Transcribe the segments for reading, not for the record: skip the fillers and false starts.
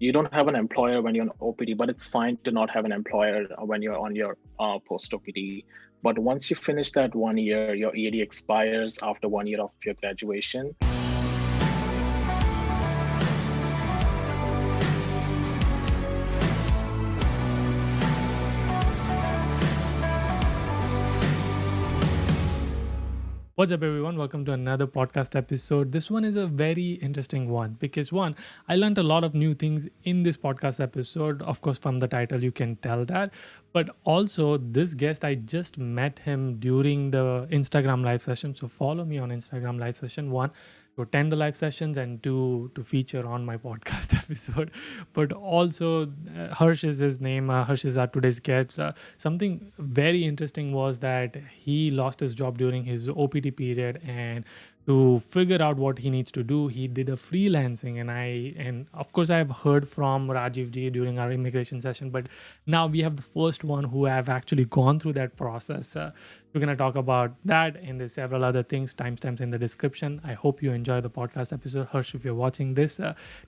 you don't have an employer when you're on OPT, but it's fine to not have an employer when you're on your post OPT. But once you finish that 1 year, your EAD expires after 1 year of your graduation. What's up, everyone? Welcome to another podcast episode. This one is a very interesting one because, one, I learned a lot of new things in this podcast episode. Of course, from the title, you can tell that. But also, this guest, I just met him during the Instagram live session. So, follow me on Instagram live session. One, to attend the live sessions, and two, to feature on my podcast episode. But also, Harsh is his name. Harsh is our today's guest. Something very interesting was that he lost his job during his OPT period, and to figure out what he needs to do, he did a freelancing. And of course, I have heard from Rajiv ji during our immigration session, but now we have the first one who have actually gone through that process. We're going to talk about that, and there's several other things, timestamps in the description. I hope you enjoy the podcast episode. Harsh, if you're watching this,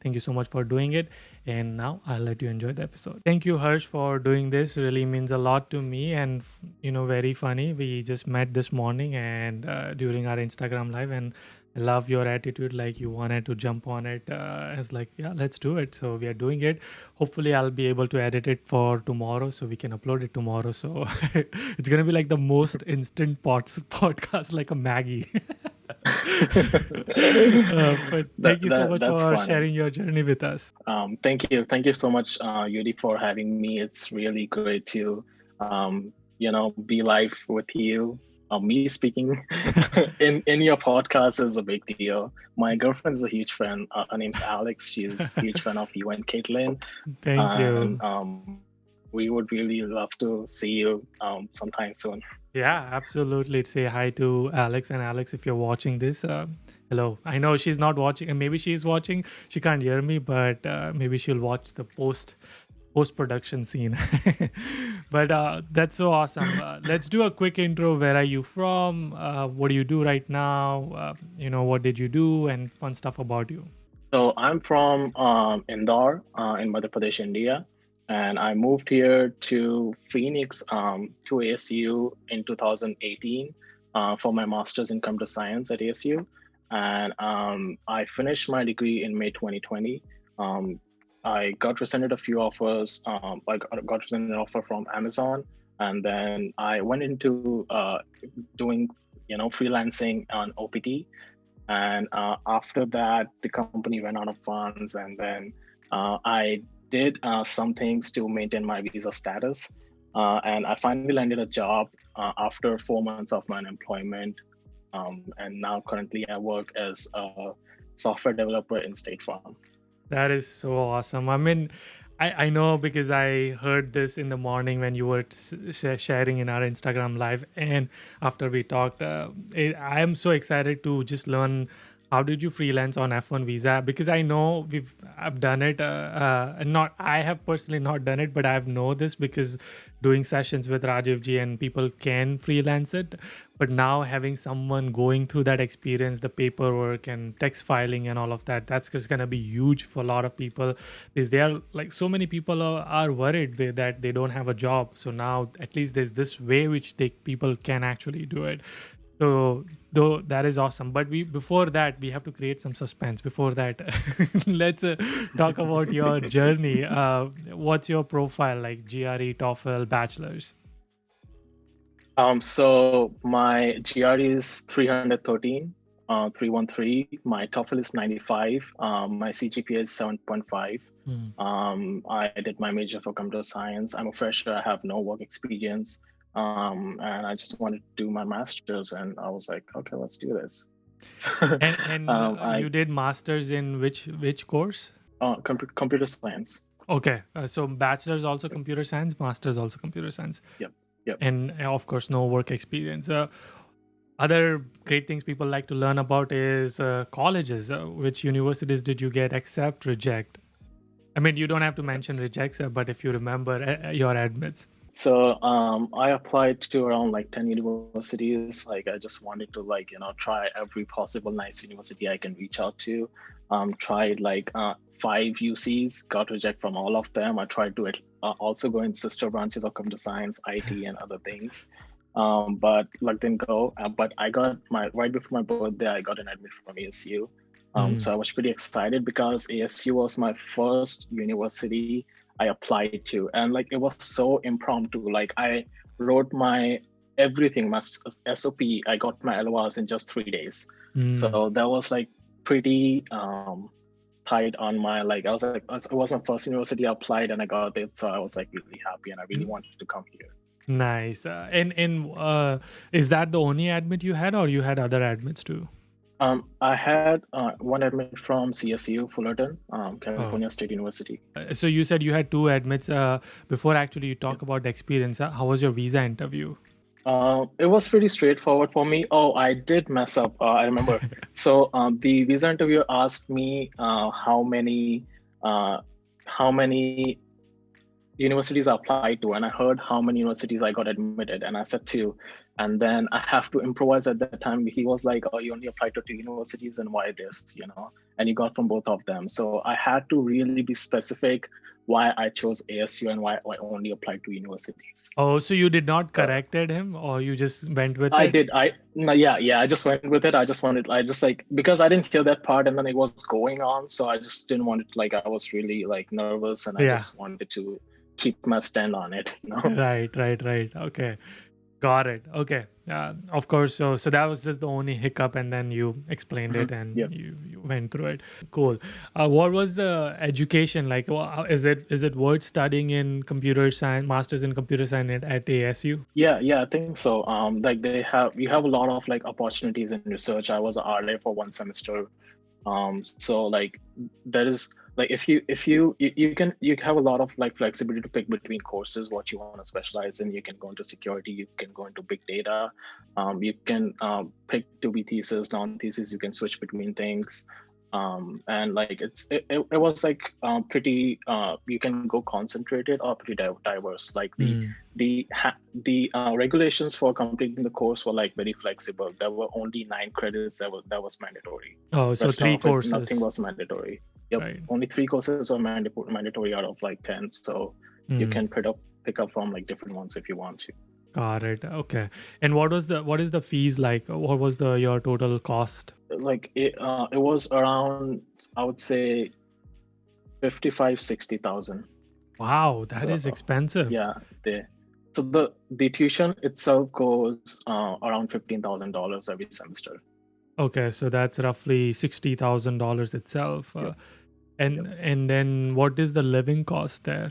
thank you so much for doing it. And now I'll let you enjoy the episode. Thank you, Harsh, for doing this. Really means a lot to me, and very funny. We just met this morning and during our Instagram live, and I love your attitude. Like you wanted to jump on it. It's like, yeah, let's do it. So we are doing it. Hopefully, I'll be able to edit it for tomorrow, so we can upload it tomorrow. So it's gonna be like the most instant podcast, like a Maggie. But thank you so much That's for funny. sharing your journey with us. Thank you so much, Yudi, for having me. It's really great to, be live with you. Me speaking in your podcast is a big deal. My girlfriend's a huge fan. Her name's Alex. She's a huge fan of you and Caitlin, Thank and you. we would really love to see you sometime soon. Yeah, absolutely. Say hi to Alex. And Alex, if you're watching this, hello. I know she's not watching, and maybe she's watching. She can't hear me, but maybe she'll watch the post production scene. But that's so awesome. Let's do a quick intro. Where are you from? What do you do right now? What did you do, and fun stuff about you. So I'm from Indore in Madhya Pradesh, India, and I moved here to Phoenix to ASU in 2018 for my master's in computer science at ASU, and I finished my degree in May 2020. Um, I got presented a few offers. I got presented an offer from Amazon, and then I went into doing freelancing on OPT, and after that the company ran out of funds, and then I did some things to maintain my visa status, and I finally landed a job after 4 months of my unemployment, and now currently I work as a software developer in State Farm. That is so awesome. I mean, I know because I heard this in the morning when you were sharing in our Instagram live, and after we talked, I am so excited to just learn how did you freelance on F1 visa, because I know I've done it. And not I have personally not done it, but I know this because doing sessions with Rajiv ji and people can freelance it. But now having someone going through that experience, the paperwork and text filing and all of that, that's just gonna be huge for a lot of people, because they are like, so many people are worried that they don't have a job. So now at least there's this way which people can actually do it. So though that is awesome, but we before that we have to create some suspense. Before that, let's talk about your journey. What's your profile like? GRE, TOEFL, bachelor's? So my GRE is 313, 313. My TOEFL is 95. My CGPA is 7.5. Hmm. I did my major for computer science. I'm a fresher. I have no work experience. And I just wanted to do my master's, and I was like, okay, let's do this. And I you did masters in which course? computer science. Okay, so bachelor's also computer science, master's also computer science, Yep, yep. and of course no work experience. Other great things people like to learn about is colleges. Which universities did you get? Accept, reject? I mean, you don't have to mention rejects, but if you remember your admits. So I applied to around like 10 universities. Like I just wanted to try every possible nice university I can reach out to. Tried like 5 UCs, got rejected from all of them. I tried to also go in sister branches of computer science, IT, and other things. But luck didn't go. But I got right before my birthday, I got an admit from ASU. So I was pretty excited because ASU was my first university I applied to, and like it was so impromptu. Like I wrote my everything, my SOP. I got my LORs in just 3 days. So that was like pretty tight on my like. I was like, it was my first university I applied and I got it. So I was like really happy and I really wanted to come here. Nice. And is that the only admit you had, or you had other admits too? I had one admit from CSU, Fullerton, Oh, California State University. so you said you had two admits. Before actually you talk about the experience, how was your visa interview? It was pretty straightforward for me. Oh, I did mess up. I remember. So the visa interviewer asked me how many universities I applied to, and I heard how many universities I got admitted, and I said two. And then I have to improvise at that time. He was like, "Oh, you only applied to 2 universities, and why this?" And you got from both of them. So I had to really be specific why I chose ASU and why I only applied to universities. Oh, so you did not corrected him, or you just went with I it? did. No, yeah. I just went with it. I just like because I didn't hear that part, and then it was going on, so I just didn't want it. Like I was really like nervous, and I Yeah. just wanted to keep my stand on it. Right. Okay. Got it. Okay. Of course. So that was just the only hiccup, and then you explained it and Yeah. you went through it. Cool. What was the education like? Is it worth studying in computer science, masters in computer science at ASU? Yeah, I think so. Like you have a lot of like opportunities in research. I was a RA for 1 semester. So like there is like you have a lot of like flexibility to pick between courses what you want to specialize in. You can go into security, you can go into big data, you can pick to be thesis, non-thesis, you can switch between things. And like it was like pretty you can go concentrated or pretty diverse. Like the regulations for completing the course were like very flexible. There were only 9 credits that was mandatory. Oh, so Rest three of it, nothing courses. was mandatory. Yep, Right. only 3 courses were mandatory out of like 10. So you can pick up from like different ones if you want to. Got it. Okay. And what is the fees like? What was your total cost? Like it was around, I would say 55-60,000. Wow, that So is expensive. yeah, so the tuition itself goes around $15,000 every semester. Okay, so that's roughly $60,000 itself. Yep. And then what is the living cost there?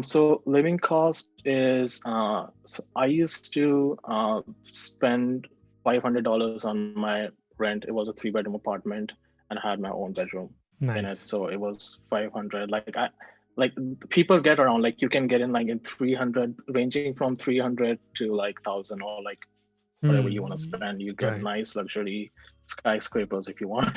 So living cost is so I used to spend $500 on my rent. It was a 3-bedroom apartment and I had my own bedroom in it. Nice. So it was 500. Like people get around, like you can get in like in 300, ranging from 300 to like 1,000 or like whatever you want to spend. You get Right. nice luxury skyscrapers if you want.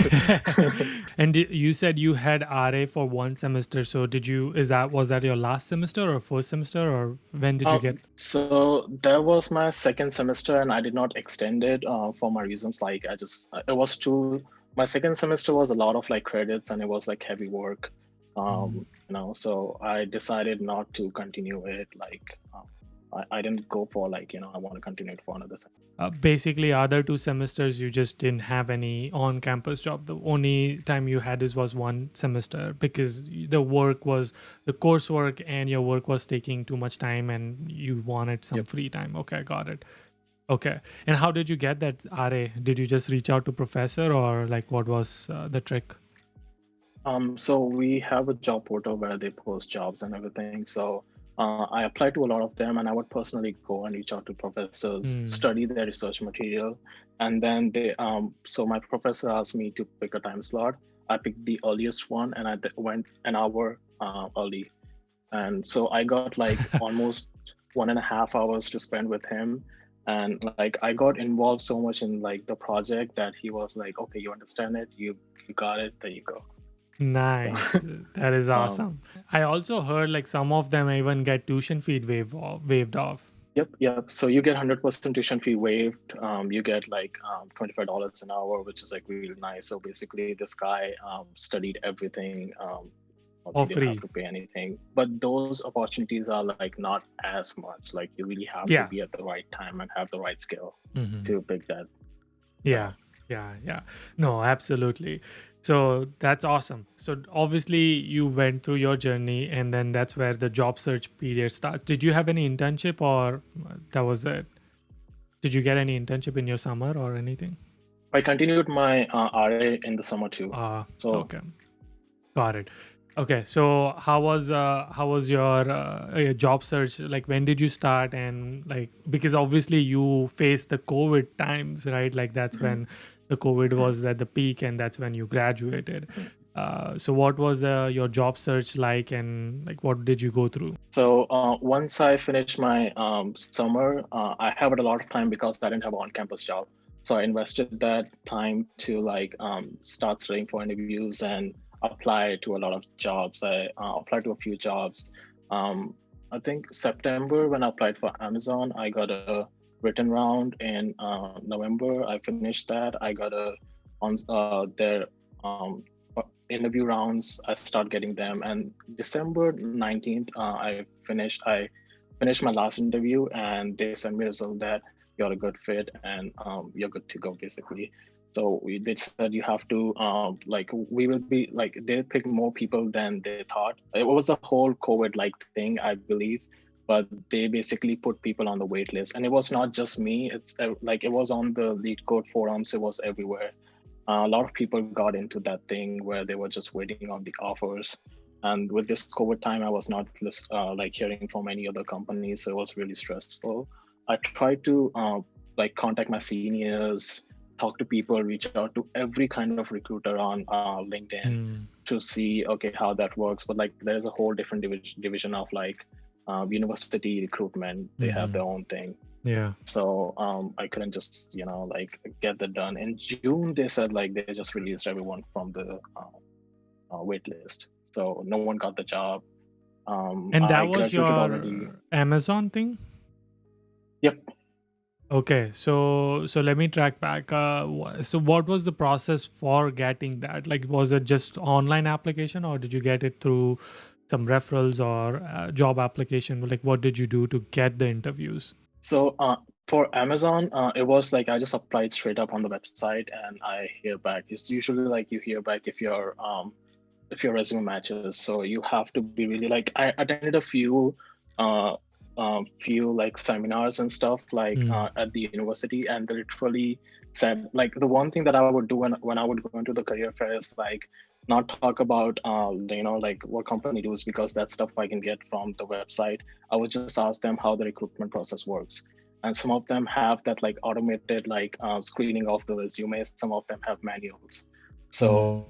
And you said you had RA for 1 semester. So was that your last semester or first semester, or when did you get? So that was my second semester and I did not extend it for my reasons. Like it was my second semester was a lot of like credits and it was like heavy work. So I decided not to continue it. Like I didn't go for like, I want to continue it for another semester. Basically, other 2 semesters you just didn't have any on-campus job. The only time you had was 1 semester because the coursework and your work was taking too much time and you wanted some free time. Okay, got it. Okay. And how did you get that RA? Did you just reach out to professor, or like what was the trick? So we have a job portal where they post jobs and everything. So I applied to a lot of them and I would personally go and reach out to professors, study their research material. And then so my professor asked me to pick a time slot. I picked the earliest one and I went an hour early. And so I got like almost 1.5 hours to spend with him. And like I got involved so much in like the project that he was like, okay, you understand it, you got it, there you go. Nice. That is awesome. I also heard like some of them even get tuition fee waived off. Yep. So you get 100% tuition fee waived. You get like $25 an hour, which is like really nice. So basically, this guy studied everything. For He didn't have free. to pay anything. But those opportunities are like not as much. Like you really have to Yeah. be at the right time and have the right skill Hmm. to pick that Yeah, job. yeah. No, absolutely. So that's awesome. So obviously you went through your journey, and then that's where the job search period starts. Did you have any internship, or that was it? Did you get any internship in your summer or anything? I continued my RA in the summer too. So Okay, got it. Okay, so how was your job search? Like, when did you start? And like, because obviously you faced the COVID times, right? Like that's mhm, when the COVID was at the peak, and that's when you graduated. mhm. So what was your job search like, and like what did you go through? So once I finished my summer, I had a lot of time because I didn't have an on-campus job. So I invested that time to like start studying for interviews and apply to a lot of jobs. I applied to a few jobs. Um, I think September when I applied for Amazon, I got a written round. In November, I finished that. I got a on their um, interview rounds. I start getting them, and December 19th, I finished my last interview, and they sent me a result that you're a good fit and you're good to go basically. So they said you have to like we will be like they pick more people than they thought. It was a whole COVID like thing, I believe, but they basically put people on the wait list, and it was not just me. It's like it was on the lead code forums. It was everywhere. A lot of people got into that thing where they were just waiting on the offers. And with this COVID time, I was not like hearing from any other companies, so it was really stressful. I tried to like contact my seniors, talk to people, reach out to every kind of recruiter on LinkedIn Mm, to see okay how that works. But like there's a whole different division of like university recruitment. They have mm-hmm. their own thing. Yeah. So I couldn't just like get that done. In June, they said like they just released everyone from the wait list, so no one got the job. And I that was graduated already. your Amazon thing? Yep. Okay, so let me track back. So what was the process for getting that? Like, was it just online application, or did you get it through some referrals or job application? Like, what did you do to get the interviews? So for Amazon, it was like I just applied straight up on the website and I hear back. It's usually like you hear back if your resume matches. So you have to be really like I attended a uh, few like seminars and stuff like Mm, at the university, and they literally said like the one thing that I would do when I would go into the career fair is like not talk about like what company does, because that stuff I can get from the website. I would just ask them how the recruitment process works. And some of them have that like automated like screening of the resumes. Some of them have manuals. mm, So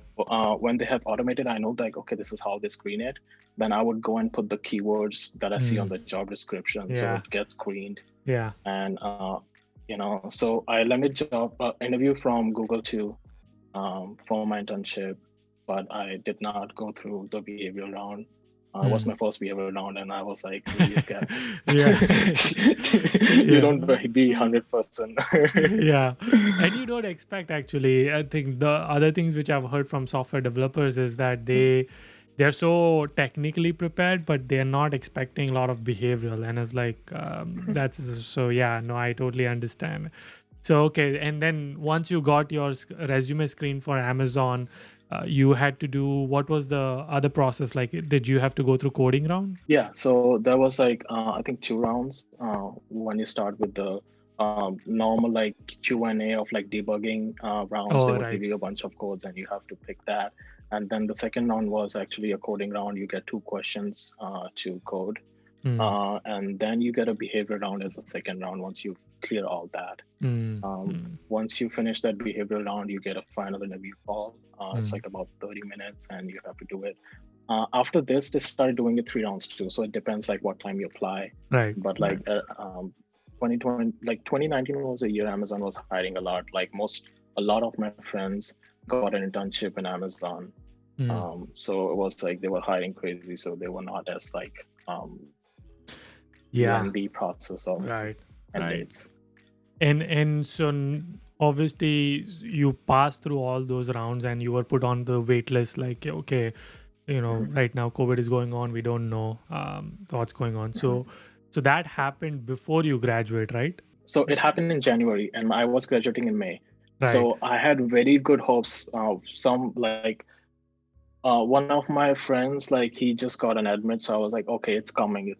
when they have automated, I know like, okay, this is how they screen it. Then I would go and put the keywords that I see on mm. the job description. So Yeah, it gets screened. yeah. And, so I landed job interview from Google too for my internship, but I did not go through the behavioral round. It was Mm. my first behavioral round, and I was like really scared. Yeah, You yeah. don't be 100%. Yeah, and you don't expect, actually. I think the other things which I've heard from software developers is that they're so technically prepared, but they're not expecting a lot of behavioral. And it's like that's so. Yeah, no, I totally understand. So okay, and then once you got your resume screen for Amazon, you had to do, what was the other process like? Did you have to go through coding round? Yeah, so there was like I think two rounds. When you start with the normal like Q&A of like debugging rounds, they Oh, would right. give you a bunch of codes and you have to pick that. And then the second round was actually a coding round. You get two questions to code, Mm, and then you get a behavior round as a second round once you clear all that. mm, mm, Once you finish that behavioral round, you get a final interview call. It's mm. like about 30 minutes, and you have to do it. After this, they started doing it 3 rounds too. So it depends like what time you apply. Right, But like right. 2020, like 2019 was a year Amazon was hiring a lot. Like a lot of my friends got an internship in Amazon. Mm. So it was like they were hiring crazy. So they were not as like Yeah. lengthy process of Right. Right. candidates. And so obviously you passed through all those rounds and you were put on the wait list, like, okay, Mhm, right now COVID is going on, we don't know what's going on. mhm. So that happened before you graduate, right? So it happened in January, and I was graduating in May. Right. So I had very good hopes. Some like one of my friends, like he just got an admit, so I was like, okay, it's coming,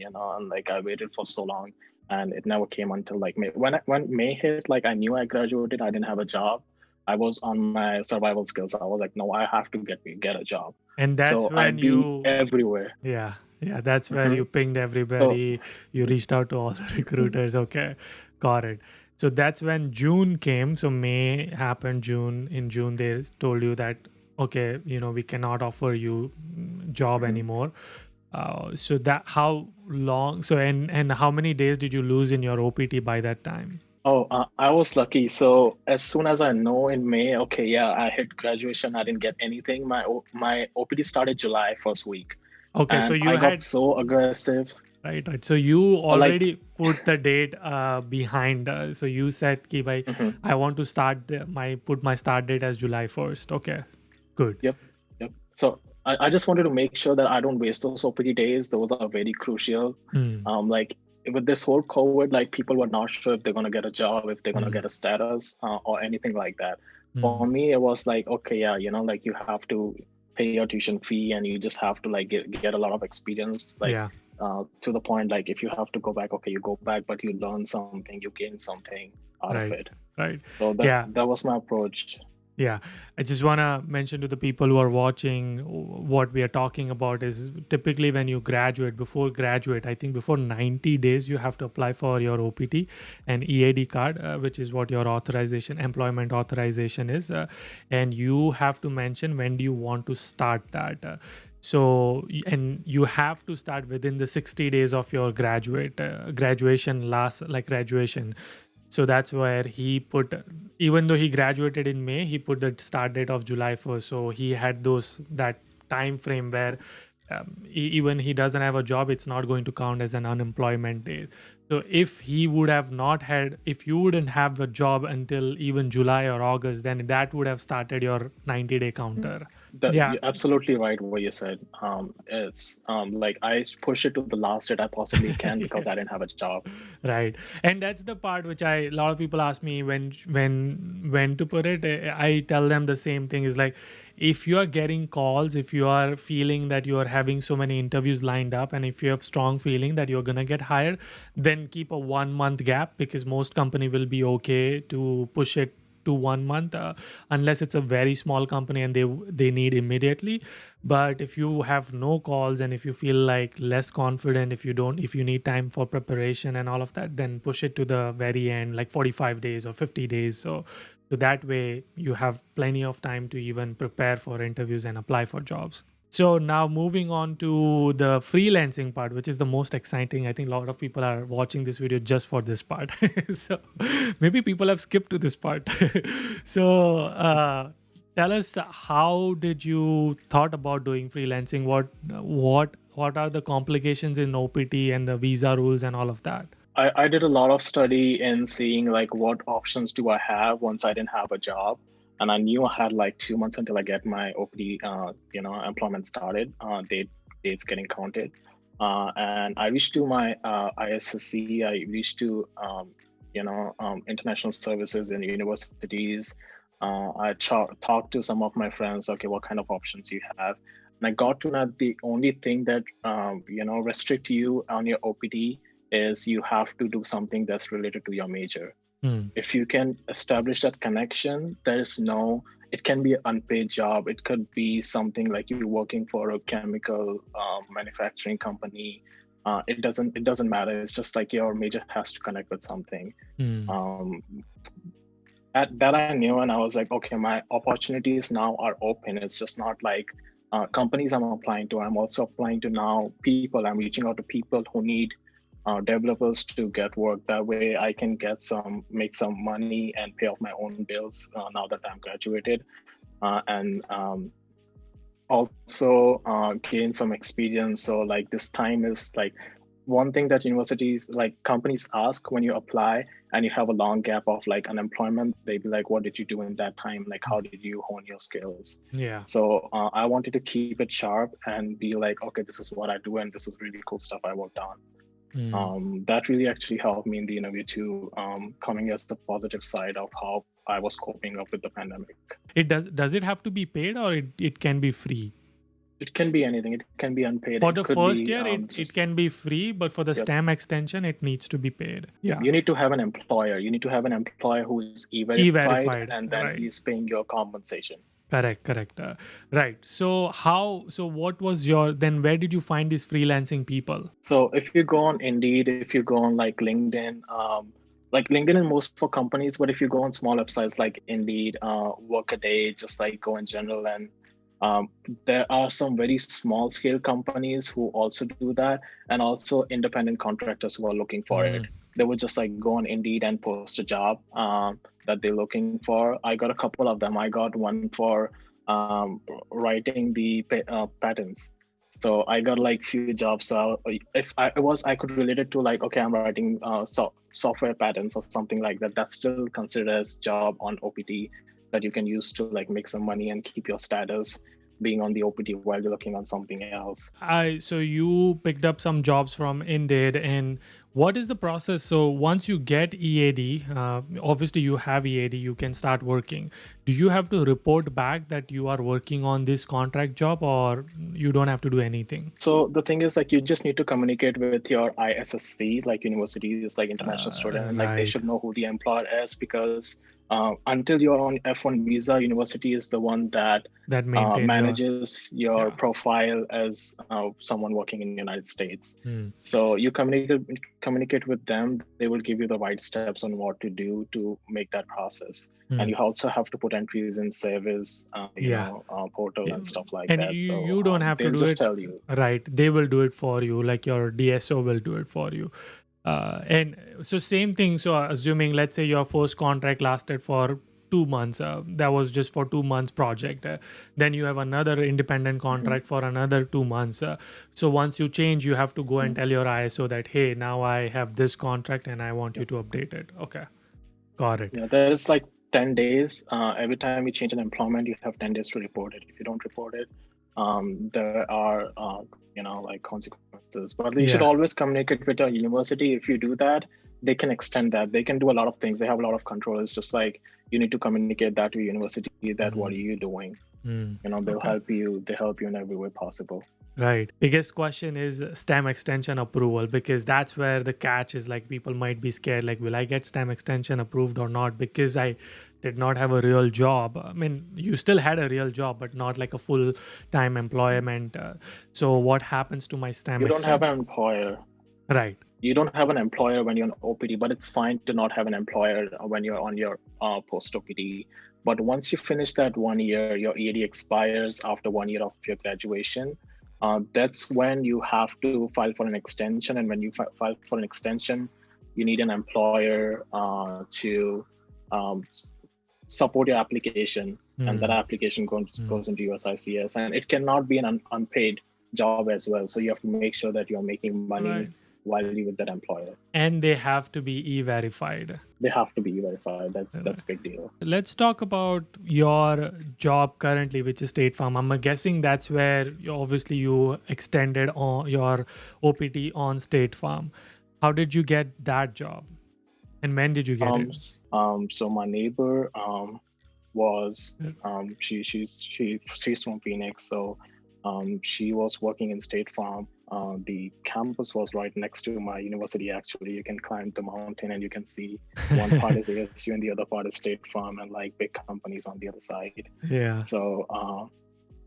and like I waited for so long, and it never came until like May. When May hit, like I knew I graduated, I didn't have a job. I was on my survival skills. I was like, no, I have to get a job. And that's So when I've been you everywhere. Yeah, yeah, that's where Hmm. you pinged So everybody. You reached out to all the recruiters. Okay, got it. So that's when June came. So May happened. In June they told you that, okay, we cannot offer you job mhm. anymore. So that how long? So and how many days did you lose in your OPT by that time? Oh, I was lucky. So as soon as I know in May, okay, yeah, I hit graduation. I didn't get anything. My OPT started July first week, Okay, so and you I got had so aggressive. right, right. So you Like, already put the date behind. So you said, "Ki bhai, mhm, I want to start put my start date as July 1st." Okay, good. yep, yep. So I just wanted to make sure that I don't waste those OPT days. Those are very crucial. Mm, Like with this whole COVID, like people were not sure if they're gonna get a job, if they're gonna mm, get a status, or anything like that. For mm. me, it was like, okay, yeah, like you have to pay your tuition fee, and you just have to like get a lot of experience, like Yeah, to the point, like if you have to go back, okay, you go back, but you learn something, you gain something out of right, it. right. So that Yeah. that was my approach. Yeah, I just want to mention to the people who are watching what we are talking about is typically when you graduate, before graduate, I think before 90 days, you have to apply for your OPT and EAD card, which is what your employment authorization is. And you have to mention when do you want to start that. And you have to start within the 60 days of your graduation. So that's where he put, even though he graduated in May, he put the start date of July 1st. So he had that time frame where even he doesn't have a job, it's not going to count as an unemployment day. So if you wouldn't have a job until even July or August, then that would have started your 90-day counter. That Yeah. you're absolutely right what you said. It's like I push it to the last date I possibly can because I didn't have a job. Right, and that's the part which a lot of people ask me when to put it. I tell them the same thing is like, if you are getting calls, if you are feeling that you are having so many interviews lined up, and if you have strong feeling that you're gonna get hired, then keep a 1 month gap, because most company will be okay to push it to 1 month, unless it's a very small company and they need immediately. But if you have no calls and if you feel like less confident, if you need time for preparation and all of that, then push it to the very end, like 45 days or 50 days. So that way you have plenty of time to even prepare for interviews and apply for jobs. So now moving on to the freelancing part, which is the most exciting. I think a lot of people are watching this video just for this part. So maybe people have skipped to this part. So tell us, how did you thought about doing freelancing? What are the complications in OPT and the visa rules and all of that? I did a lot of study in seeing like what options do I have once I didn't have a job, and I knew I had like 2 months until I get my OPD, employment started. Dates getting counted, and I reached to my ISSC. I reached to international services in universities. I talked to some of my friends. Okay, what kind of options you have? And I got to know the only thing that restrict you on your OPT is you have to do something that's related to your major. Hmm. If you can establish that connection, it can be an unpaid job. It could be something like you're working for a chemical manufacturing company. It doesn't matter. It's just like your major has to connect with something. Hmm. Um, that I knew, and I was like, okay, my opportunities now are open. It's just not like companies I'm applying to. I'm also applying to now people. I'm reaching out to people who need developers to get work. That way, I can make some money and pay off my own bills now that I'm graduated, and also gain some experience. So like this time is like one thing that universities, like companies ask when you apply and you have a long gap of like unemployment, they'd be like, what did you do in that time? Like, how did you hone your skills? Yeah. So I wanted to keep it sharp and be like, okay, this is what I do. And this is really cool stuff I worked on. That really actually helped me in the interview too, coming as the positive side of how I was coping up with the pandemic. It does it have to be paid, or it can be free? It can be anything. It can be unpaid. For It the could first be year, it can just, be free, but for the yep. STEM extension, it needs to be paid. Yeah. You need to have an employer. You need to have an employer who's e-verified, E-verified, and then right. he's paying your compensation. Correct. Right. So what was then where did you find these freelancing people? So if you go on Indeed, if you go on like LinkedIn is most for companies, but if you go on small websites like Indeed, Workaday, just like go in general, and there are some very small scale companies who also do that, and also independent contractors who are looking for it. They would just like go on Indeed and post a job that they're looking for. I got a couple of them. I got one for writing the patents. So I got like few jobs. So if I could relate it to like, okay, I'm writing software patents or something like that. That's still considered as job on OPT that you can use to like make some money and keep your status being on the OPT while you're looking on something else. So you picked up some jobs from Indeed, and what is the process? So once you get EAD, obviously you have EAD, you can start working. Do you have to report back that you are working on this contract job, or you don't have to do anything? So the thing is, like, you just need to communicate with your ISSC, like universities, like international student, and like they Right. should know who the employer is, because until you're on F1 visa, university is the one that That maintain manages your yeah. profile as someone working in the United States. Hmm. So you communicate with them. They will give you the right steps on what to do to make that process. And you also have to put entries in service, portal Yeah. and stuff like And that. So you don't have to they'll do just it, tell you. right? They will do it for you, like your DSO will do it for you. And so same thing. So assuming, let's say your first contract lasted for 2 months, that was just for 2 months project. Then you have another independent contract for another 2 months. So once you change, you have to go and tell your ISO that, hey, now I have this contract and I want you to update it. Okay, got it. Yeah, there's like 10 days. Every time you change an employment, you have 10 days to report it. If you don't report it, there are, like consequences. But you should always communicate with your university. If you do that, they can extend that. They can do a lot of things. They have a lot of control. It's just like you need to communicate that to your university that what are you doing? They'll help you. They help you in every way possible. Right. Biggest question is STEM extension approval, because that's where the catch is. Like, people might be scared, like, will I get STEM extension approved or not? Because I did not have a real job. I mean, you still had a real job, but not like a full-time employment. So what happens to my STEM You don't have extension? an employer. Right. You don't have an employer when you're on OPT, but it's fine to not have an employer when you're on your post OPT. But once you finish that 1 year, your EAD expires after 1 year of your graduation. That's when you have to file for an extension. And when you file for an extension, you need an employer to support your application. And that application goes into USICS. And it cannot be an unpaid job as well. So you have to make sure that you're making money while you're with that employer. And they have to be e-verified. They have to be verified. That's a big deal. Let's talk about your job currently, which is State Farm. I'm guessing that's where obviously you extended on your OPT on State Farm. How did you get that job, and when did you get it? So my neighbor was she's from Phoenix, so she was working in State Farm. The campus was right next to my university. Actually, you can climb the mountain and you can see one part is ASU and the other part is State Farm, and like big companies on the other side. Yeah. So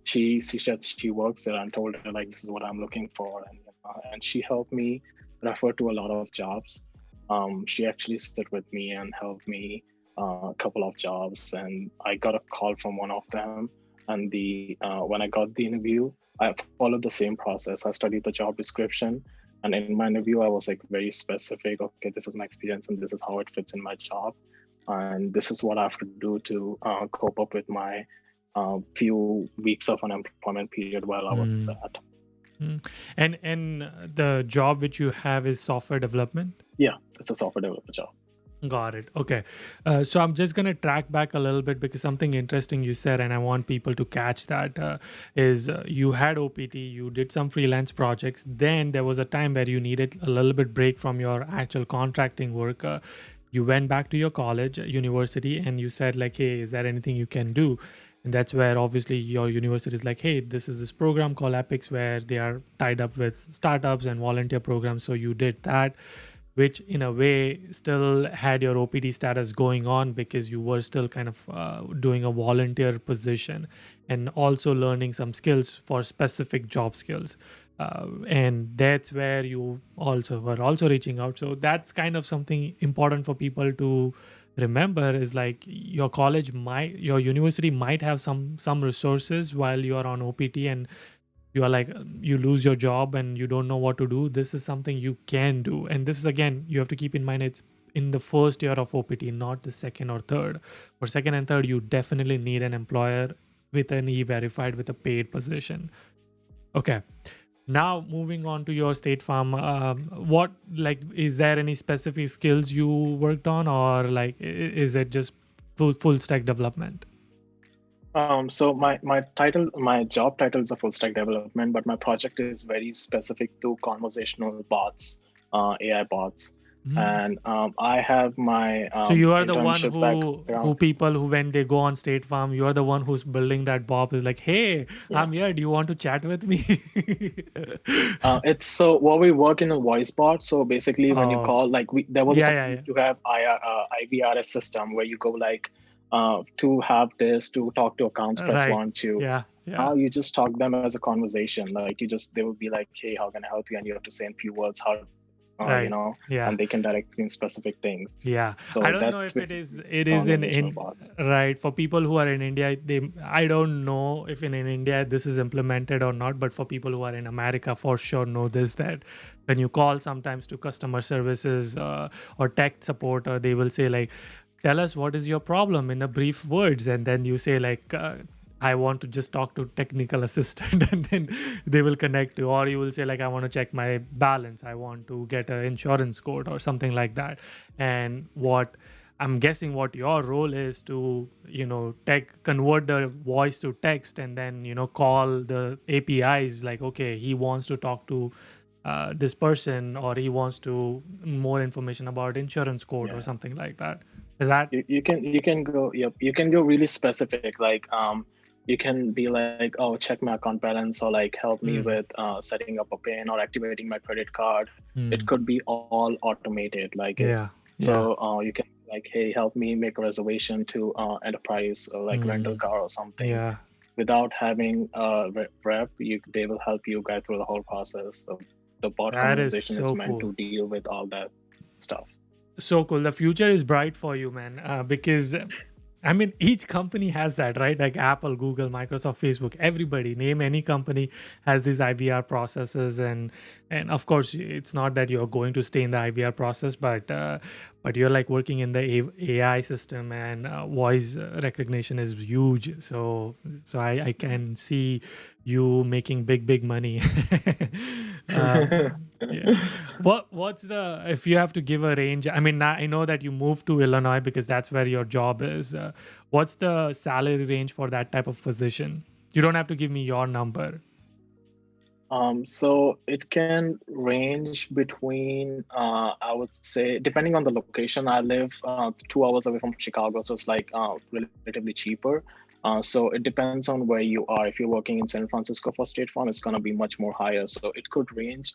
she said she works there, and told her like, this is what I'm looking for, and she helped me refer to a lot of jobs. She actually stood with me and helped me a couple of jobs, and I got a call from one of them. And when I got the interview, I followed the same process. I studied the job description, and in my interview, I was like very specific. Okay, this is my experience, and this is how it fits in my job, and this is what I have to do to cope up with my few weeks of unemployment period while I was at. Mm. And the job which you have is software development? Yeah, it's a software developer job. Got it. Okay. So I'm just going to track back a little bit because something interesting you said, and I want people to catch that is you had OPT, you did some freelance projects. Then there was a time where you needed a little bit break from your actual contracting work. You went back to your college, university, and you said like, hey, is there anything you can do? And that's where obviously your university is like, hey, this is this program called Epics where they are tied up with startups and volunteer programs. So you did that, which in a way still had your OPD status going on because you were still kind of doing a volunteer position and also learning some skills for specific job skills. And that's where you also were also reaching out. So that's kind of something important for people to remember is like your university might have some resources while you are on OPT, and you are like you lose your job and you don't know what to do. This is something you can do, and this is again you have to keep in mind it's in the first year of OPT, not the second or third. For second and third you definitely need an employer with an e-verified with a paid position. Okay, now moving on to your State Farm, what like is there any specific skills you worked on, or like is it just full stack development? So my job title is a full stack development, but my project is very specific to conversational bots, AI bots, Mhm. and I have my So you are the one internship who background. people who when they go on State Farm, you are the one who's building that bot is like, hey, Yeah, I'm here. Do you want to chat with me? it's so what we work in a voice bot. So basically, when you Oh, call, like there was a yeah, time yeah, we yeah. used to have IVRS system where you go like to have this to talk to accounts, press Right. 1 2. Yeah, yeah. Now you just talk them as a conversation. Like they will be like, "Hey, how can I help you?" And you have to say in few words how, Right. Yeah. and they can direct you in specific things. Yeah, I So don't know that's if it is basically it is conversational in bots. right for people who are in India. They I don't know if in India this is implemented or not, but for people who are in America, for sure know this that when you call sometimes to customer services or tech support, or they will say like, "Tell us what is your problem in a brief words," and then you say like. I want to just talk to technical assistant and then they will connect you, or you will say like I want to check my balance, I want to get an insurance code or something like that. And what I'm guessing what your role is to tech convert the voice to text and then call the APIs like okay he wants to talk to this person, or he wants to more information about insurance code or Yeah, something like that. Is that you can go, yep, you can go really specific. Like you can be like, oh, check my account balance, or like help me mm, with setting up a PIN or activating my credit card. It mm, could be all automated. Like it, yeah, yeah, so you can like, hey, help me make a reservation to enterprise or like rental mm, car or something. yeah. Without having a rep, they will help you guide through the whole process. The bot That is conversation is so meant cool. to deal with all that stuff. So cool. The future is bright for you, man. Because I mean, each company has that, right? Like Apple, Google, Microsoft, Facebook. Everybody, name any company, has these IVR processes, and of course, it's not that you're going to stay in the IVR process, but you're like working in the AI system, and voice recognition is huge. So I can see you making big money. Yeah. What's the if you have to give a range? I mean, I know that you moved to Illinois because that's where your job is. What's the salary range for that type of position? You don't have to give me your number. So it can range between, I would say, depending on the location. I live 2 hours away from Chicago, so it's like relatively cheaper. So it depends on where you are. If you're working in San Francisco for State Farm, it's going to be much more higher. So it could range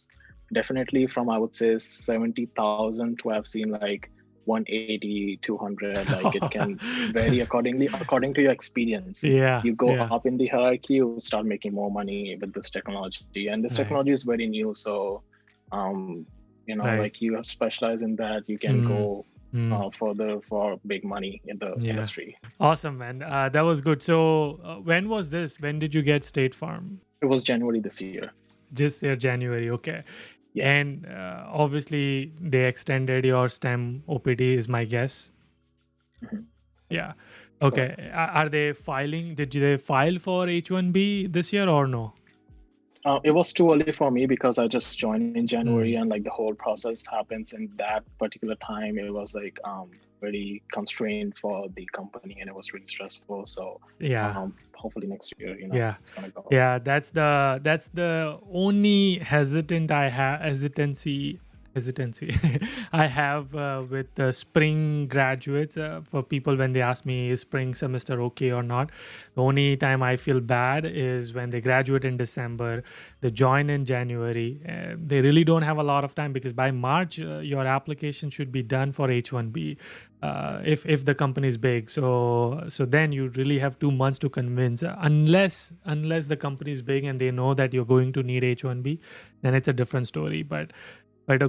definitely from, I would say, 70,000 to I've seen like 180, 200. Like it can vary according to your experience. Yeah, You go yeah, up in the hierarchy, you start making more money with this technology. And this right, technology is very new. So, right. like you specialize in that, you can Mm, go mm, further for big money in the yeah, industry. awesome, man. That was good. So, when was this? When did you get State Farm? It was January this year. This year, January. Okay. Yeah. And obviously, they extended your STEM OPD, is my guess. Mhm. Yeah. That's correct. Okay. Are they filing? Did they file for H1B this year or no? It was too early for me because I just joined in January, Mm. and like the whole process happens in that particular time. It was like very constrained for the company, and it was really stressful. So Yeah. hopefully next year, Yeah. it's gonna go. Yeah, that's the only hesitancy I have with the spring graduates, for people when they ask me is spring semester okay or not. The only time I feel bad is when they graduate in December, they join in January. They really don't have a lot of time because by March your application should be done for H1B, if the company is big. So then you really have 2 months to convince, unless the company is big and they know that you're going to need H1B, then it's a different story. But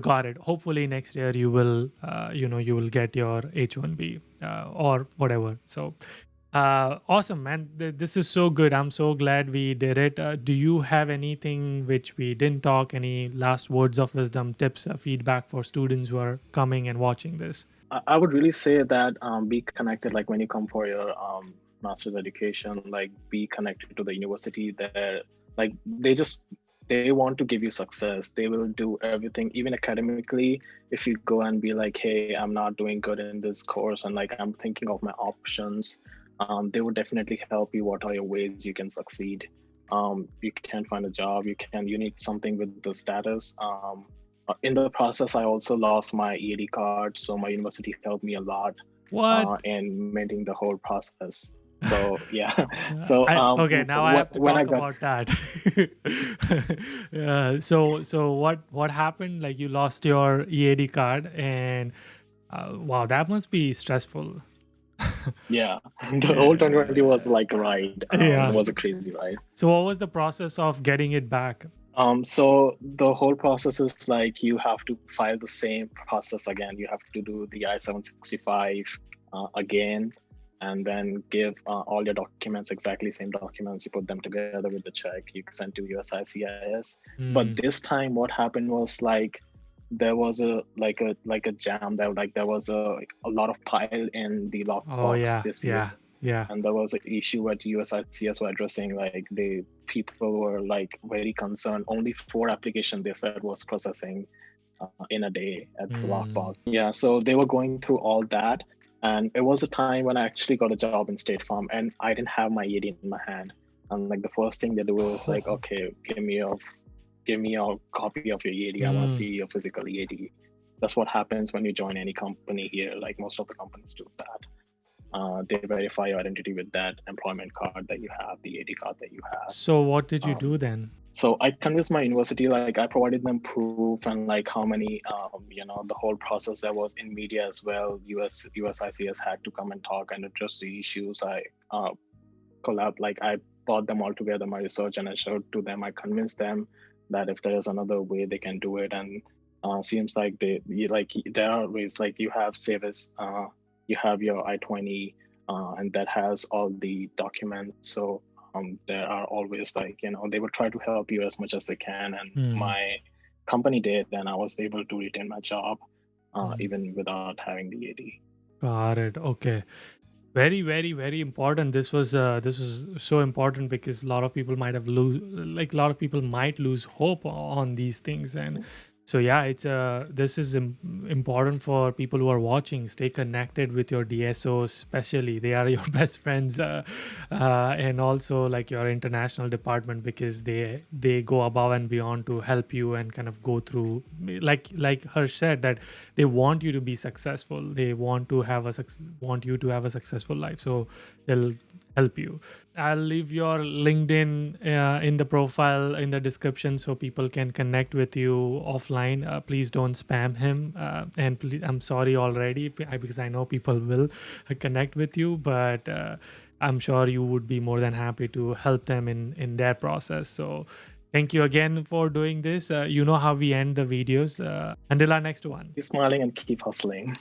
got it. Hopefully next year you will, you will get your H1B, or whatever. So awesome, man. This is so good. I'm so glad we did it. Do you have anything which we didn't talk? Any last words of wisdom, tips, feedback for students who are coming and watching this? I would really say that be connected. Like when you come for your master's education, like be connected to the university. There, like they want to give you success. They will do everything, even academically. If you go and be like, hey, I'm not doing good in this course, and like I'm thinking of my options, they would definitely help you. What are your ways you can succeed? You can find a job. You need something with the status. In the process, I also lost my EAD card, so my university helped me a lot What? in maintaining the whole process. So yeah, so I okay. Now I have to when I talk got about that. So what happened? Like you lost your EAD card, and wow, that must be stressful. yeah, the whole 2020 was Yeah, like a ride. It yeah. was a crazy ride. So what was the process of getting it back? So the whole process is like you have to file the same process again. You have to do the I-765 again, and then give all your documents, exactly same documents. You put them together with the check. You send to USICIS. But Mm. this time, what happened was like there was a jam there. Like there was a lot of pile in the Oh lockbox yeah, this year, yeah, yeah. and there was an issue at USICS were addressing. Like the people were like very concerned. Only 4 applications they said was processing in a day at the Mm. lockbox. Yeah, so they were going through all that, and it was a time when I actually got a job in State Farm, and I didn't have my EAD in my hand. And like the first thing they do is like, okay, give me your copy of your EAD. I want to see Mm. your physical EAD. That's what happens when you join any company here. Like most of the companies do that. They verify your identity with that employment card that you have, the EAD card that you have. So what did you do Um, then? so I convinced my university, like I provided them proof and like how many, the whole process that was in media as well. USICS had to come and talk and address the issues. I like I brought them all together, my research, and I showed to them. I convinced them that if there is another way, they can do it. And seems like there are ways. Like you have Savis, you have your I-20, and that has all the documents. So there are always they will try to help you as much as they can. And Mm. my company did, and I was able to retain my job Mm. even without having the AD. Got it. Okay. Very, very, very important. This was so important because a lot of people might have lose like a lot of people might lose hope on these things. And so yeah, it's this is important for people who are watching. Stay connected with your DSOs, especially they are your best friends, and also like your international department, because they go above and beyond to help you and kind of go through, like Harsh said, that they want you to be successful. They want to have want you to have a successful life, so they'll help you. I'll leave your LinkedIn in the profile in the description so people can connect with you offline. Please don't spam him, and please, I'm sorry already because I know people will connect with you, but I'm sure you would be more than happy to help them in their process. So thank you again for doing this. You know how we end the videos. Until our next one. Keep smiling and keep hustling.